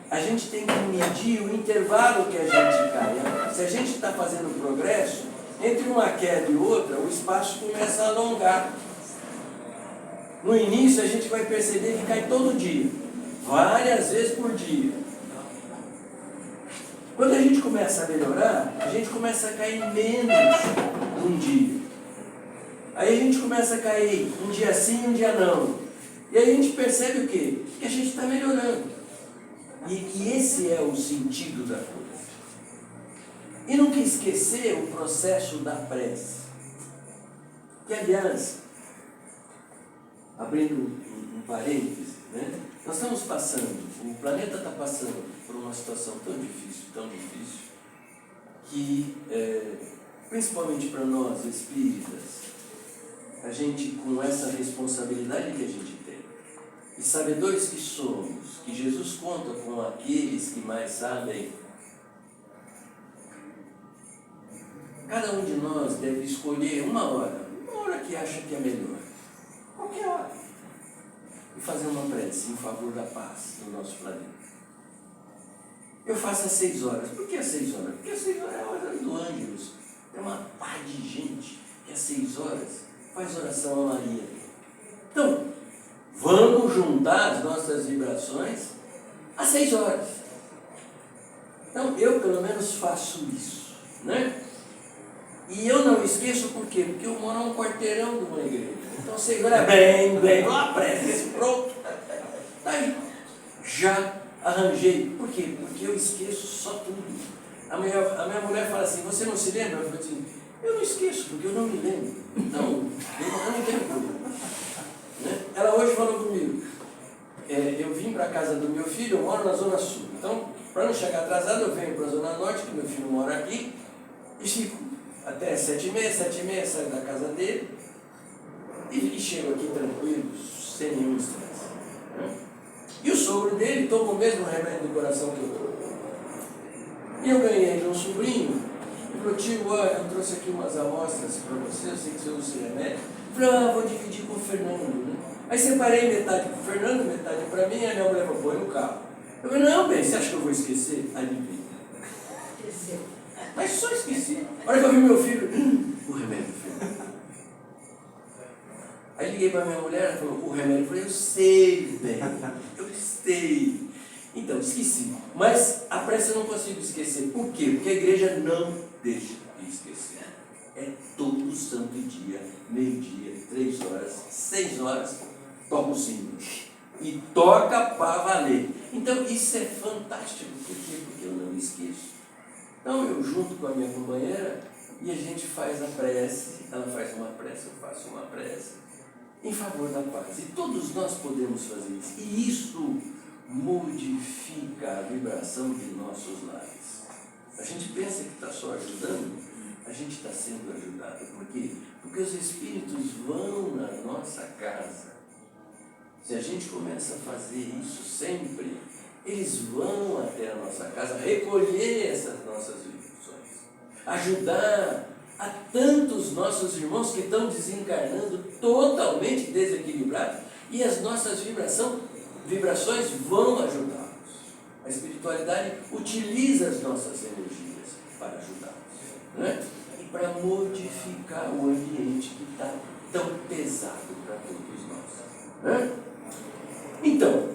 a gente tem que medir o intervalo que a gente cai. Se a gente está fazendo progresso, entre uma queda e outra, o espaço começa a alongar. No início, a gente vai perceber que cai todo dia, várias vezes por dia. Quando a gente começa a melhorar, a gente começa a cair menos um dia. Aí a gente começa a cair um dia sim, um dia não. E aí a gente percebe o quê? Que a gente está melhorando. E esse é o sentido da coisa. E nunca esquecer o processo da prece. Que, aliás, abrindo um parêntese, né? Nós estamos passando, o planeta está passando por uma situação tão difícil, que, principalmente para nós espíritas, a gente, com essa responsabilidade que a gente tem, e sabedores que somos, que Jesus conta com aqueles que mais sabem, cada um de nós deve escolher uma hora que acha que é melhor, qualquer hora, e fazer uma prece em favor da paz no nosso planeta. Eu faço às 6 horas. Por que às 6 horas? Porque às 6 horas é a hora do Ângelus. Tem uma pá de gente que às 6 horas faz oração a Maria. Então, vamos juntar as nossas vibrações às 6 horas. Então, eu pelo menos faço isso, né? E eu não esqueço por quê? Porque eu moro a um quarteirão de uma igreja. Então, 6 horas é bem, lá prece, pronto. Daí, já arranjei. Por quê? Porque eu esqueço só tudo. A minha mulher fala assim, você não se lembra? Eu falo assim, eu não esqueço, porque eu não me lembro. Então, eu não tenho problema. Né? Ela hoje falou comigo, eu vim para a casa do meu filho, eu moro na Zona Sul. Então, para não chegar atrasado, eu venho para a Zona Norte, que meu filho mora aqui, e fico até 7h30, saio da casa dele, e chego aqui tranquilo, sem nenhum estresse. Né? E o sogro dele toma o mesmo remédio do coração que eu tomo. E eu ganhei de um sobrinho, ele falou, tio, olha, eu trouxe aqui umas amostras para você, eu sei que você usa esse remédio. Eu falei, vou dividir com o Fernando, né? Aí separei metade para o Fernando, metade para mim, aí minha mulher falou, põe no carro. Eu falei, não, bem, você acha que eu vou esquecer? Adivinha. Esqueceu. Mas só esqueci. A hora que eu vi meu filho, o remédio do Fernando. Aí liguei para minha mulher, ela falou, o remédio, eu falei, eu sei, bem, eu sei. Então, esqueci. Mas a pressa eu não consigo esquecer. Por quê? Porque a igreja não deixa de esquecer. É todo santo dia, meio-dia, 3 horas, 6 horas, toca o sino. E toca para valer. Então, isso é fantástico. Por quê? Porque eu não esqueço. Então, eu junto com a minha companheira e a gente faz a prece. Ela faz uma prece, eu faço uma prece em favor da paz. E todos nós podemos fazer isso. E isso modifica a vibração de nossos lares. A gente pensa que está só ajudando, a gente está sendo ajudado. Por quê? Porque os espíritos vão na nossa casa. Se a gente começa a fazer isso sempre, eles vão até a nossa casa recolher essas nossas vibrações, ajudar a tantos nossos irmãos que estão desencarnando totalmente desequilibrados e as nossas vibrações vão ajudá-los. A espiritualidade utiliza as nossas energias para ajudá-los, né? E para modificar o ambiente que está tão pesado para todos nós, né? Então,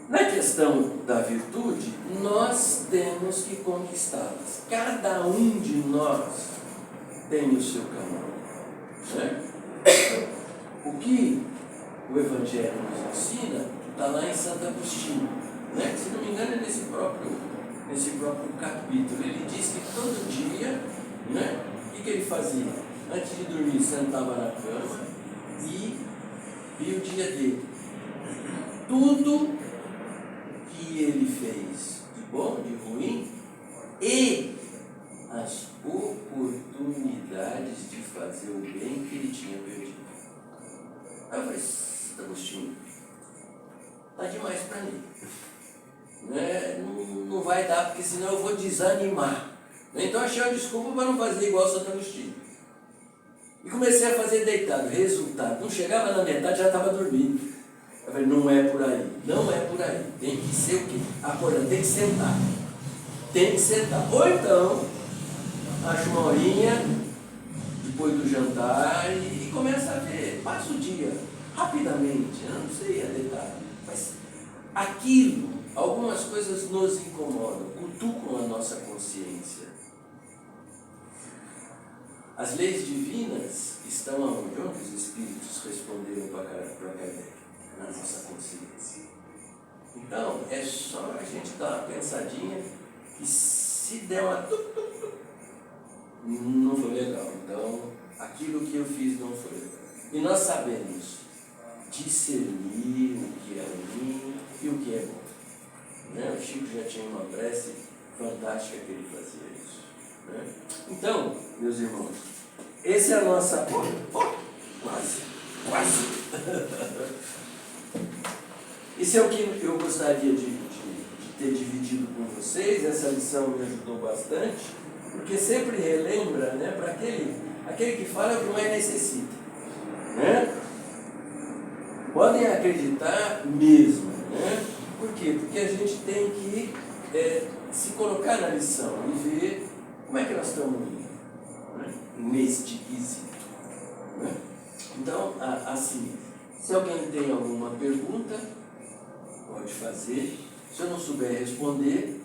na questão da virtude, nós temos que conquistá-las. Cada um de nós tem o seu caminho, né? O que o Evangelho nos ensina está lá em Santo Agostinho, né? Se não me engano é nesse próprio capítulo. Ele diz que todo dia, né? O que ele fazia? Antes de dormir, sentava na cama e via o dia dele. Tudo que ele fez de bom, de ruim, e as oportunidades de fazer o bem que ele tinha perdido. Aí eu falei, Santo Agostinho, está demais para mim. Né? Não vai dar, porque senão eu vou desanimar. Então achei uma desculpa para não fazer igual Santo Agostinho. E comecei a fazer deitado. Resultado, não chegava na metade, já estava dormindo. Eu falei, não é por aí, não é por aí. Tem que ser o quê? Acordando, tem que sentar. Tem que sentar. Ou então, acho uma horinha depois do jantar e começa a ver. Passa o dia, rapidamente, eu não sei a detalhe. Mas aquilo, algumas coisas nos incomodam, cutucam a nossa consciência. As leis divinas estão aonde? Onde os espíritos responderam para Kardec? Na nossa consciência. Então, é só a gente dar uma pensadinha que se der uma... não foi legal. Então, aquilo que eu fiz não foi legal. E nós sabemos discernir o que é ruim e o que é bom. Né? O Chico já tinha uma prece fantástica que ele fazia isso. Né? Então, meus irmãos, essa é a nossa... Quase. Isso é o que eu gostaria de ter dividido com vocês. Essa lição me ajudou bastante, porque sempre relembra, né, para aquele que fala é o que mais necessita. Né? Podem acreditar mesmo. Né? Por quê? Porque a gente tem que se colocar na lição e ver como é que nós estamos indo, né, neste quesito. Né? Então, assim, se alguém tem alguma pergunta, pode fazer. Se eu não souber responder,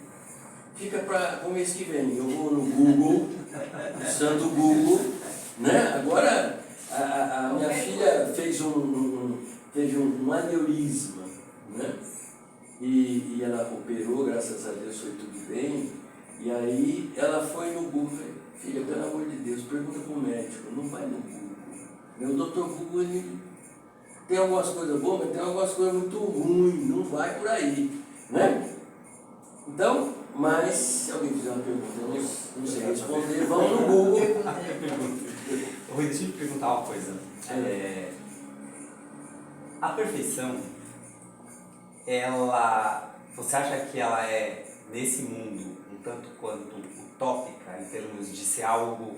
fica para o mês que vem. Eu vou no Google, no santo Google, né? Agora, a minha filha fez um aneurisma, né? E ela operou, graças a Deus foi tudo bem. E aí ela foi no Google, filha, pelo amor de Deus, pergunta para o médico, não vai no Google. Meu doutor Google, ele tem algumas coisas boas, mas tem algumas coisas muito ruins, não vai por aí, né? Então, mas se alguém fizer uma pergunta, eu não sei responder, vamos no Google. Rui, deixa eu te perguntar uma coisa. A perfeição, você acha que ela é, nesse mundo, um tanto quanto utópica, em termos de ser algo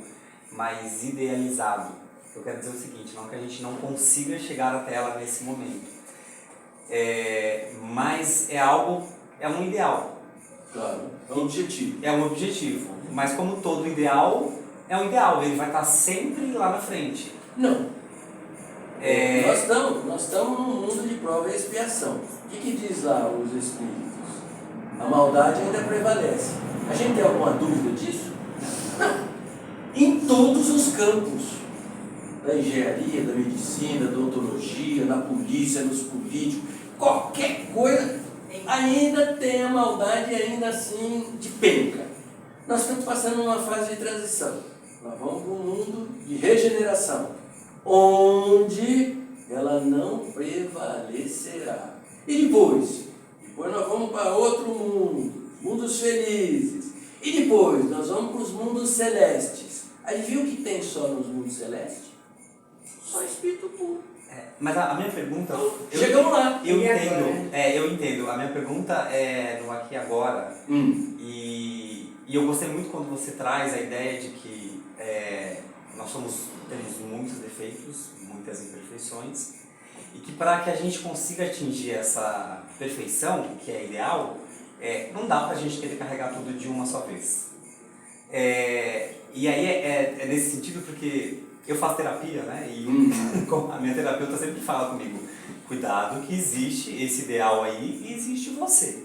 mais idealizado? Eu quero dizer o seguinte, não que a gente não consiga chegar até ela nesse momento, mas é um ideal. Claro, é um objetivo. É um objetivo, mas como todo ideal, é um ideal, ele vai estar sempre lá na frente. Não. Nós estamos num mundo de prova e expiação. O que diz lá os Espíritos? A maldade ainda prevalece. A gente tem alguma dúvida disso? Não. Em todos os campos. Da engenharia, da medicina, da odontologia, na polícia, nos políticos, qualquer coisa, ainda tem a maldade, ainda assim, de penca. Nós estamos passando uma fase de transição. Nós vamos para um mundo de regeneração, onde ela não prevalecerá. E depois nós vamos para outro mundo, mundos felizes. E depois nós vamos para os mundos celestes. Aí viu o que tem só nos mundos celestes? Só espírito puro. Mas a minha pergunta... Chegamos lá. Eu entendo. A minha pergunta é no aqui e agora. E eu gostei muito quando você traz a ideia de que nós temos muitos defeitos, muitas imperfeições, e que para que a gente consiga atingir essa perfeição, que é ideal, não dá para a gente querer carregar tudo de uma só vez. E aí é nesse sentido porque eu faço terapia, né? E a minha terapeuta sempre fala comigo, cuidado que existe esse ideal aí e existe você.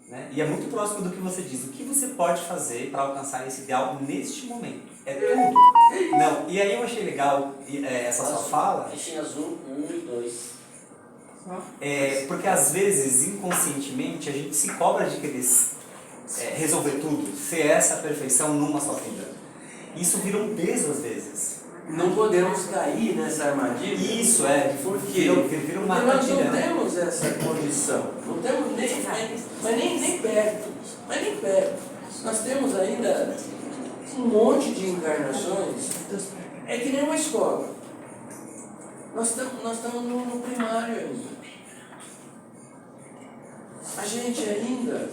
Né? E é muito próximo do que você diz. O que você pode fazer para alcançar esse ideal neste momento? É tudo. Não, e aí eu achei legal essa sua fala. Eixinho azul, 1 e 2. Porque às vezes, inconscientemente, a gente se cobra de querer resolver tudo, ser essa perfeição numa só vida. Isso vira um peso às vezes. Não podemos cair nessa armadilha. Isso, porque vira uma nós armadilha. não temos essa condição. Não temos nem perto. Mas nem perto. Nós temos ainda um monte de encarnações. É que nem uma escola. Nós estamos no primário ainda. A gente ainda,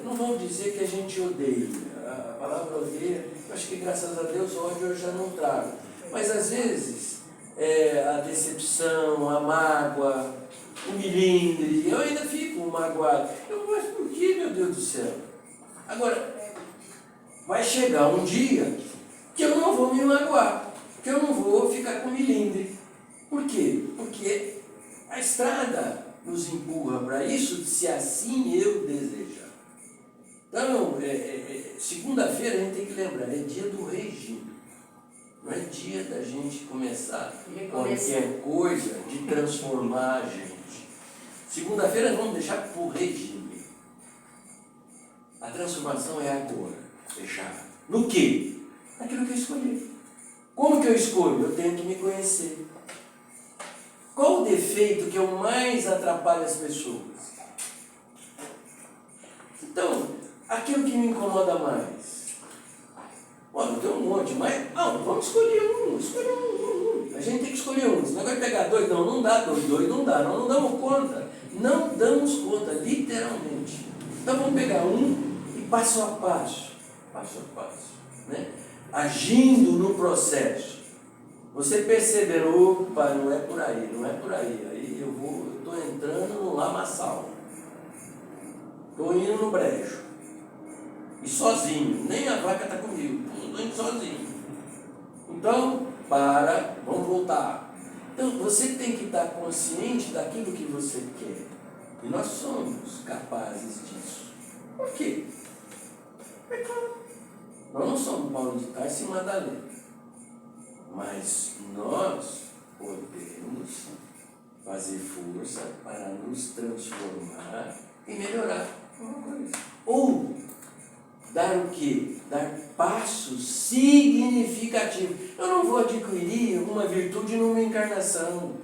não vamos dizer que a gente odeia. A palavra odeia, eu acho que graças a Deus ódio eu já não trago. Mas às vezes, a decepção, a mágoa, o milindre, eu ainda fico magoado. Mas por que, meu Deus do céu? Agora, vai chegar um dia que eu não vou me magoar, que eu não vou ficar com milindre. Por quê? Porque a estrada nos empurra para isso, se assim eu desejar. Então, segunda-feira a gente tem que lembrar, é dia do regime. Não é dia da gente começar qualquer coisa de transformar a gente. Segunda-feira vamos deixar para o regime. A transformação é agora, deixar. No quê? Naquilo que eu escolhi. Como que eu escolho? Eu tenho que me conhecer. Qual o defeito que eu mais atrapalho as pessoas? Então, aquilo que me incomoda mais. Olha, tem um monte, mas não, vamos escolher um. A gente tem que escolher um. Senão vai pegar dois, não dá, dois não dá, não damos conta. Não damos conta, literalmente. Então vamos pegar um e passo a passo, né? Agindo no processo. Você percebendo, opa, não é por aí. Aí eu estou entrando no lamaçal. Estou indo no brejo. E sozinho, nem a vaca está comigo, estou indo sozinho. Então, vamos voltar. Então, você tem que estar consciente daquilo que você quer. E nós somos capazes disso. Por quê? É claro. Nós não somos Paulo de Tarso e Madalena. Mas nós podemos fazer força para nos transformar e melhorar uma coisa. Ou dar o quê? Dar passos significativos. Eu não vou adquirir uma virtude numa encarnação.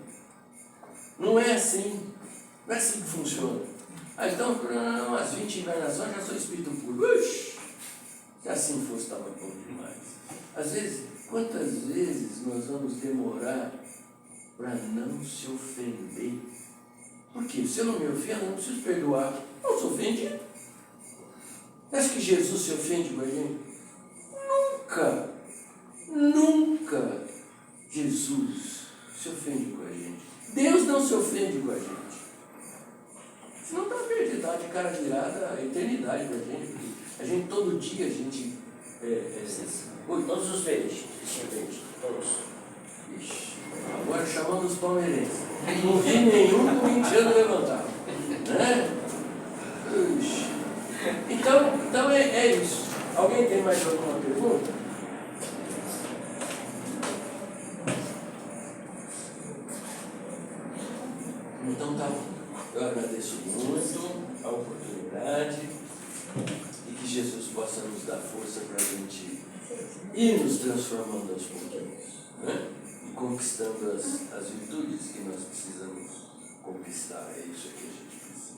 Não é assim. Não é assim que funciona. Então, umas 20 encarnações, já sou espírito puro. Uxi! Se assim fosse, estava bom demais. Às vezes, quantas vezes nós vamos demorar para não se ofender? Porque se eu não me ofendo, eu não preciso perdoar. Não se ofende. Acha que Jesus se ofende com a gente? Nunca, nunca Jesus se ofende com a gente. Deus não se ofende com a gente. Senão está perdido, de cara virada a eternidade para a gente. A gente, todo dia, a gente... todos os verdes, todos. Ixi, agora chamando os palmeirenses. Não vi nenhum corintiano levantar. Né? Ixi. Então é isso. Alguém tem mais alguma pergunta? Então tá bom. Eu agradeço muito a oportunidade e que Jesus possa nos dar força para a gente ir nos transformando aos pouquinhos, né? E conquistando as virtudes que nós precisamos conquistar. É isso que a gente precisa,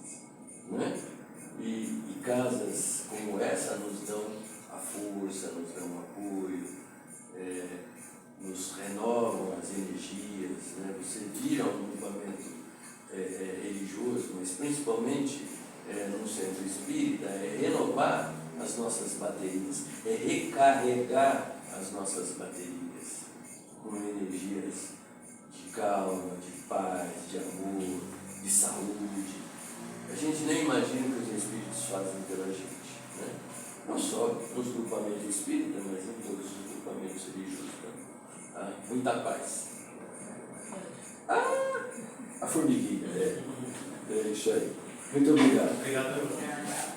né? E casas como essa nos dão a força, nos dão o apoio, nos renovam as energias, né? Você vira um grupamento religioso, mas principalmente no centro espírita, é renovar as nossas baterias, é recarregar as nossas baterias com energias de calma, de paz, de amor, de saúde. A gente nem imagina o que os espíritos fazem pela gente, né? Não só nos grupamentos espíritas, mas em todos os grupamentos religiosos. Tá? Muita paz. A formiguinha, é isso aí. Muito obrigado. Obrigado.